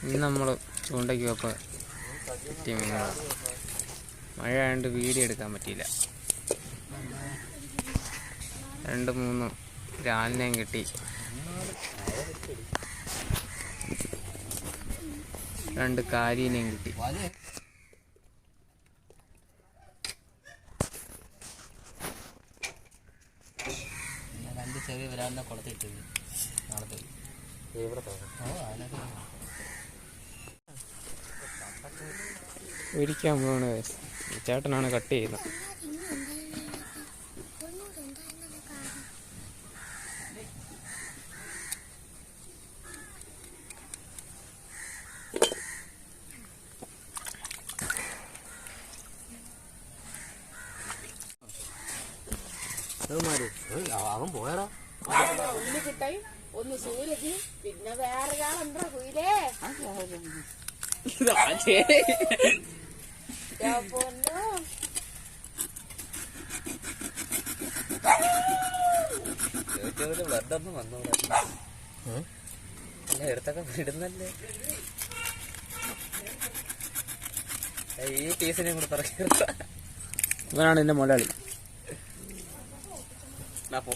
ഇന്ന് നമ്മൾ ചൂണ്ടയ്ക്ക് പോയപ്പോൾ കിട്ടിയ മീനുകളാണ്. മഴ ആയതുകൊണ്ട് വീഡിയോ എടുക്കാൻ പറ്റിയില്ല. 2-3 ഗ്രാലിനെയും കിട്ടി, 2 കാരീനെയും കിട്ടി. ചെറിയ വരാവുന്ന കുളത്തിട്ട് നാളത്തെ ഒരിക്കാൻ പോണ്. ചേട്ടനാണ് കട്ട് ചെയ്യുന്നത്. അവൻ പോയടാ. ഒന്ന് കിട്ടായി, ഒന്ന് സൂര്യക്ക്, പിന്നെ വേറൊരാളുണ്ടോ കുയിലേ. ബ്ലഡൊന്നും വന്നോളെ എടുത്തൊക്കെ വിടുന്നല്ലേ. ഈ പീസിനെയും കൂടെ പറയരുത്. ഇവനാണ് എന്റെ മുതലാളി. പോ.